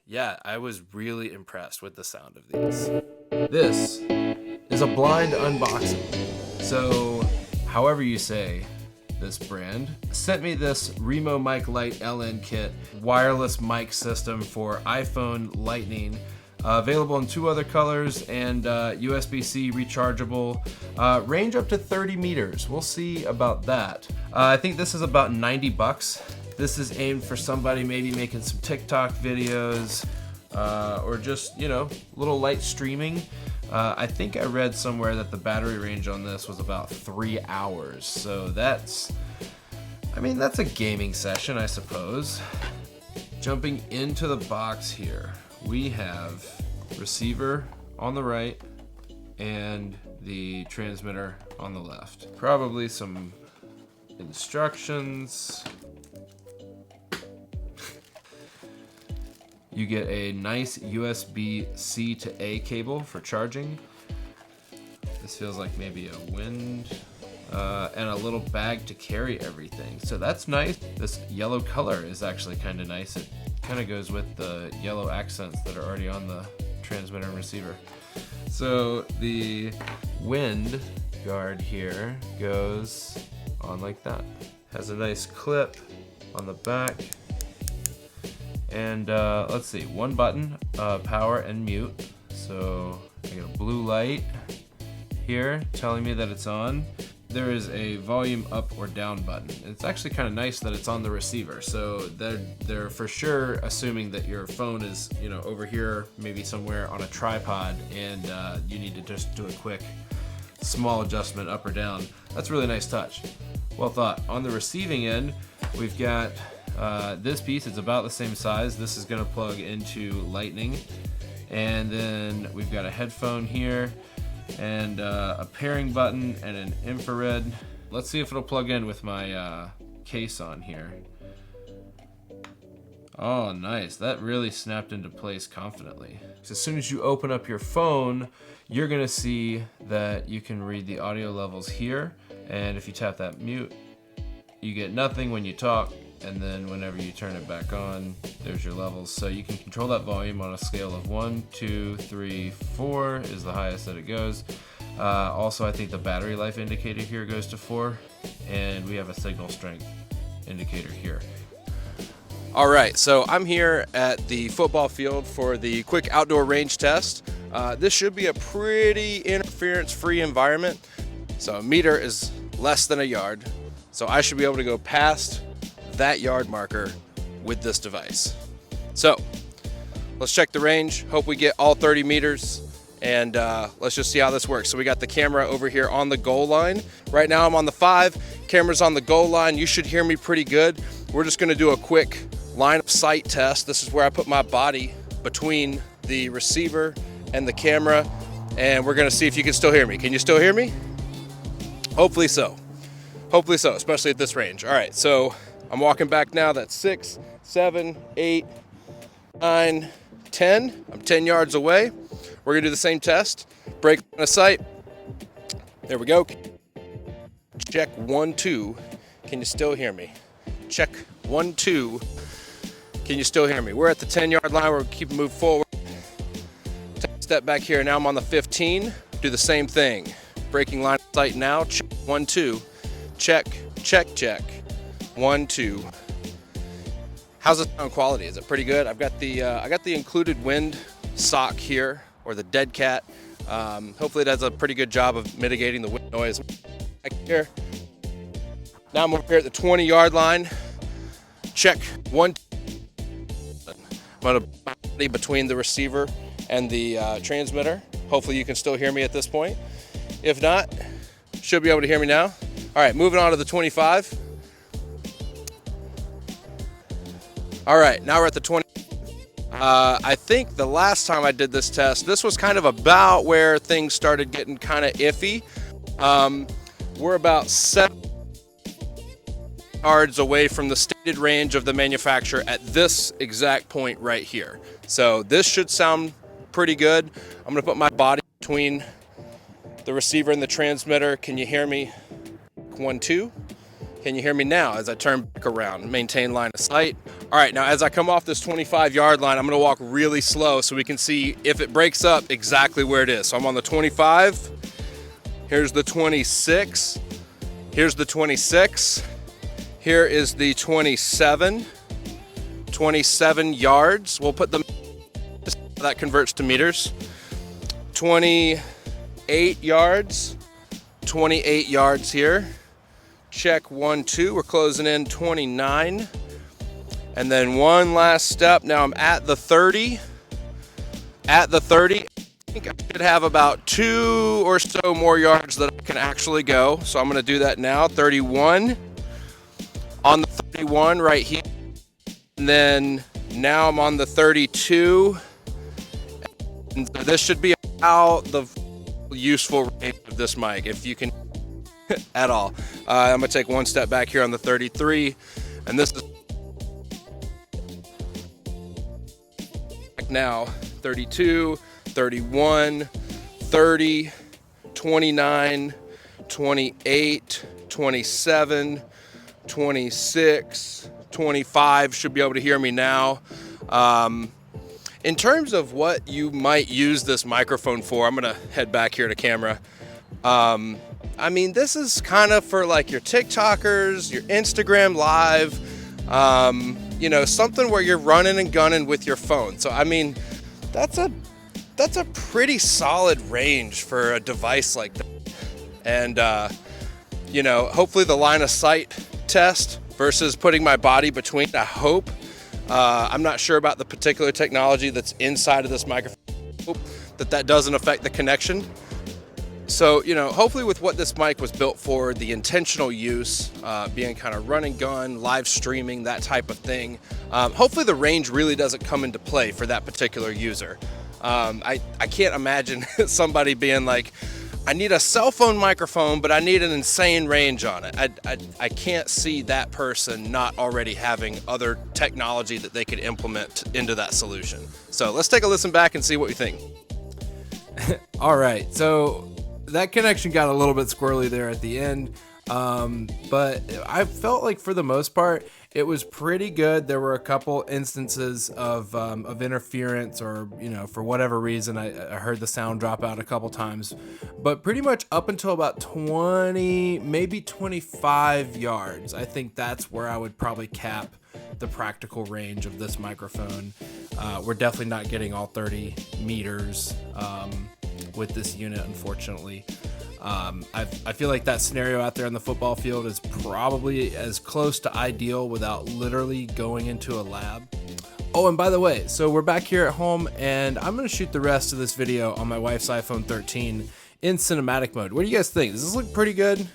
Yeah, I was really impressed with the sound of these. This is a blind unboxing. So, however you say this brand, sent me this Remo Mic Lite LN kit, wireless mic system for iPhone Lightning, available in 2 other colors and USB-C rechargeable, range up to 30 meters. We'll see about that. I think this is about 90 bucks. This is aimed for somebody maybe making some TikTok videos, or just, you know, little light streaming. I think I read somewhere that the battery range on this was about 3 hours. So that's a gaming session, I suppose. Jumping into the box here, we have receiver on the right and the transmitter on the left. Probably some instructions. You get a nice USB-C to A cable for charging. This feels like maybe a wind, and a little bag to carry everything. So that's nice. This yellow color is actually kind of nice. It kind of goes with the yellow accents that are already on the transmitter and receiver. So the wind guard here goes on like that. Has a nice clip on the back. And let's see, 1 button, power and mute. So I got a blue light here telling me that it's on. There is a volume up or down button. It's actually kind of nice that it's on the receiver. So they're for sure assuming that your phone is, you know, over here, maybe somewhere on a tripod, and you need to just do a quick small adjustment up or down. That's a really nice touch. Well thought. On the receiving end, we've got this piece. Is about the same size. This is going to plug into Lightning, and then we've got a headphone here and a pairing button and an infrared. Let's see if it'll plug in with my case on here. Oh, nice. That really snapped into place confidently. So as soon as you open up your phone, you're going to see that you can read the audio levels here, and if you tap that mute, you get nothing when you talk. And then whenever you turn it back on, there's your levels. So you can control that volume on a scale of 1, 2, 3, 4 is the highest that it goes. Also, I think the battery life indicator here goes to 4, and we have a signal strength indicator here. All right, so I'm here at the football field for the quick outdoor range test. This should be a pretty interference-free environment. So a meter is less than a yard. So I should be able to go past that yard marker with this device. So let's check the range. Hope we get all 30 meters, and let's just see how this works. So we got the camera over here on the goal line. Right now I'm on the 5, camera's on the goal line. You should hear me pretty good. We're just gonna do a quick line of sight test. This is where I put my body between the receiver and the camera, and we're gonna see if you can still hear me. Can you still hear me? Hopefully so. Hopefully so, especially at this range. All right, so I'm walking back now. That's 6, 7, 8, 9, 10. I'm 10 yards away. We're gonna do the same test. Break line of sight. There we go. Check 1, 2. Can you still hear me? Check 1, 2. Can you still hear me? We're at the 10-yard line. We're keeping moving forward. Step back here. Now I'm on the 15. Do the same thing. Breaking line of sight now. Check 1, 2. Check, check, check. 1, 2. How's the sound quality? Is it pretty good? I've got the I got the included wind sock here, or the Dead Cat. Hopefully it does a pretty good job of mitigating the wind noise. Back here. Now I'm over here at the 20-yard line. Check 1. I'm gonna be between the receiver and the transmitter. Hopefully you can still hear me at this point. If not, should be able to hear me now. All right, moving on to the 25. All right, now we're at the 20. I think the last time I did this test, this was kind of about where things started getting kind of iffy. We're about 7 yards away from the stated range of the manufacturer at this exact point right here. So this should sound pretty good. I'm gonna put my body between the receiver and the transmitter. Can you hear me? 1, 2. Can you hear me now as I turn back around? Maintain line of sight. All right, now as I come off this 25-yard line, I'm gonna walk really slow so we can see if it breaks up exactly where it is. So I'm on the 25, here's the 26, here's the 26, here is the 27, 27 yards. We'll put them, that converts to meters. 28 yards, 28 yards here. Check 1, 2, we're closing in 29. And then one last step. Now I'm at the 30. At the 30, I think I should have about 2 or so more yards that I can actually go. So I'm gonna do that now, 31. On the 31 right here. And then now I'm on the 32. And this should be about the useful range of this mic, if you can at all. I'm gonna take one step back here on the 33. And this is now 32, 31, 30, 29, 28, 27, 26, 25. Should be able to hear me now. In terms of what you might use this microphone for, I'm gonna head back here to camera. I mean, this is kind of for like your TikTokers, your Instagram Live, you know, something where you're running and gunning with your phone. So, I mean, that's a pretty solid range for a device like that. And, you know, hopefully the line of sight test versus putting my body between, I hope. I'm not sure about the particular technology that's inside of this microphone. I hope that doesn't affect the connection. So, you know, hopefully with what this mic was built for, the intentional use, being kind of run and gun, live streaming, that type of thing, hopefully the range really doesn't come into play for that particular user. I can't imagine somebody being like, I need a cell phone microphone, but I need an insane range on it. I can't see that person not already having other technology that they could implement into that solution. So let's take a listen back and see what we think. All right, so that connection got a little bit squirrely there at the end, but I felt like for the most part it was pretty good. There were a couple instances of interference, or, you know, for whatever reason I heard the sound drop out a couple times, but pretty much up until about 20, maybe 25 yards, I think that's where I would probably cap the practical range of this microphone. We're definitely not getting all 30 meters with this unit, unfortunately. I feel like that scenario out there on the football field is probably as close to ideal without literally going into a lab. Oh, and by the way, so we're back here at home, and I'm going to shoot the rest of this video on my wife's iPhone 13 in cinematic mode. What do you guys think? Does this look pretty good?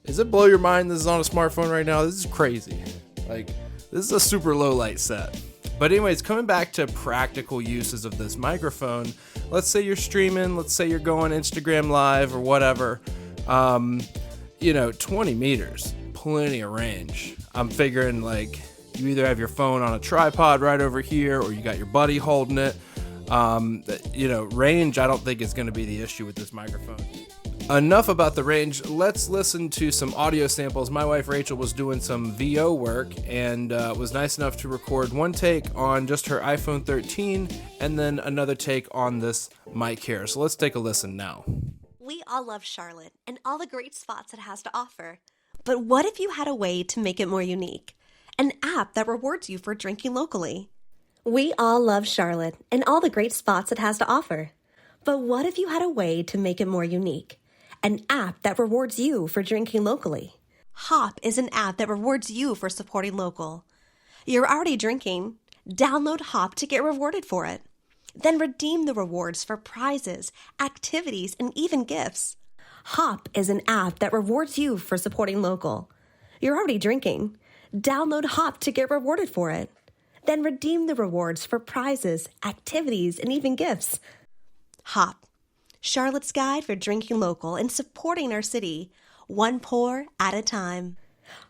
Does it blow your mind this is on a smartphone right now? This is crazy. Like, this is a super low light set. But anyways, coming back to practical uses of this microphone, let's say you're streaming, let's say you're going Instagram Live or whatever, you know, 20 meters, plenty of range. I'm figuring like you either have your phone on a tripod right over here or you got your buddy holding it. You know, range I don't think is going to be the issue with this microphone. Enough about the range. Let's listen to some audio samples. My wife Rachel was doing some VO work and was nice enough to record one take on just her iPhone 13 and then another take on this mic here. So let's take a listen now. We all love Charlotte and all the great spots it has to offer. But what if you had a way to make it more unique? An app that rewards you for drinking locally. We all love Charlotte and all the great spots it has to offer. But what if you had a way to make it more unique? An app that rewards you for drinking locally. Hop is an app that rewards you for supporting local. You're already drinking. Download Hop to get rewarded for it. Then redeem the rewards for prizes, activities, and even gifts. Hop is an app that rewards you for supporting local. You're already drinking. Download Hop to get rewarded for it. Then redeem the rewards for prizes, activities, and even gifts. Hop. Charlotte's guide for drinking local and supporting our city, one pour at a time.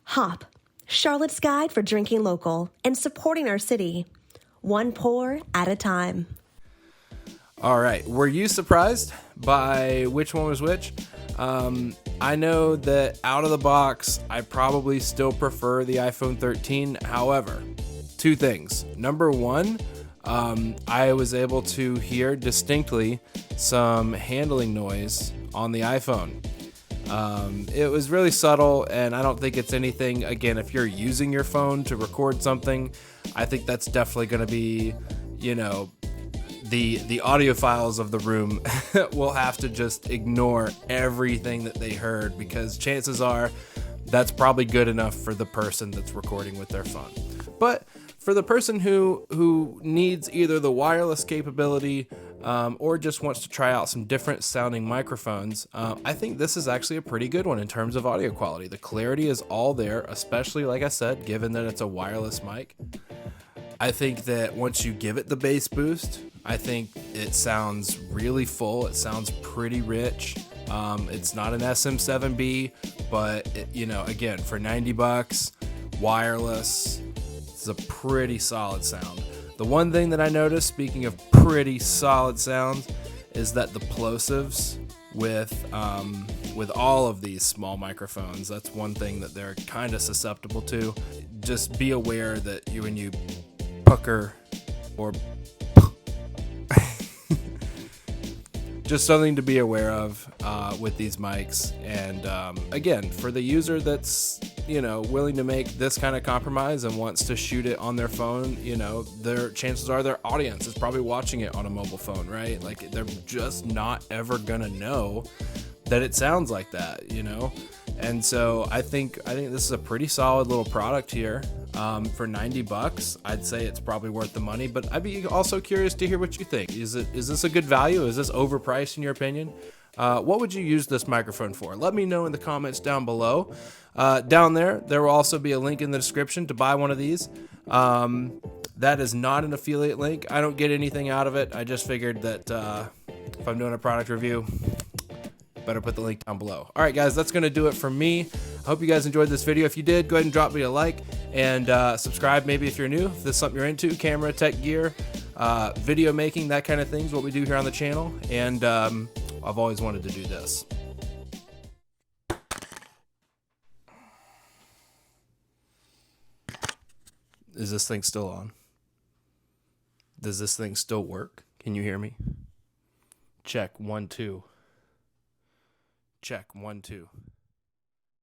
Hop, Charlotte's guide for drinking local and supporting our city, one pour at a time. All right, were you surprised by which one was which? I know that out of the box, I probably still prefer the iPhone 13. However, two things. Number one, I was able to hear distinctly some handling noise on the iPhone. It was really subtle, and I don't think it's anything. Again, if you're using your phone to record something, I think that's definitely going to be, you know, the audiophiles of the room will have to just ignore everything that they heard, because chances are that's probably good enough for the person that's recording with their phone. But for the person who needs either the wireless capability or just wants to try out some different sounding microphones, I think this is actually a pretty good one in terms of audio quality. The clarity is all there, especially, like I said, given that it's a wireless mic. I think that once you give it the bass boost, I think it sounds really full. It sounds pretty rich. It's not an SM7B, but again, for $90, wireless, it's a pretty solid sound. The one thing that I noticed, speaking of pretty solid sounds, is that the plosives with all of these small microphones, that's one thing that they're kind of susceptible to. Just be aware that when you pucker or just something to be aware of with these mics. And again, for the user that's willing to make this kind of compromise and wants to shoot it on their phone, their chances are their audience is probably watching it on a mobile phone, right? Like, they're just not ever gonna know that it sounds like that, And so I think this is a pretty solid little product here. For $90, I'd say it's probably worth the money, but I'd be also curious to hear what you think. Is this a good value? Is this overpriced in your opinion? What would you use this microphone for? Let me know in the comments down below. Down there will also be a link in the description to buy one of these. That is not an affiliate link. I don't get anything out of it. I just figured that if I'm doing a product review, better put the link down below. All right, guys, that's going to do it for me. I hope you guys enjoyed this video. If you did, go ahead and drop me a like and subscribe maybe if you're new. If this is something you're into, camera, tech gear, video making, that kind of things, what we do here on the channel. And I've always wanted to do this. Is this thing still on? Does this thing still work? Can you hear me? Check 1 2. Check 1 2.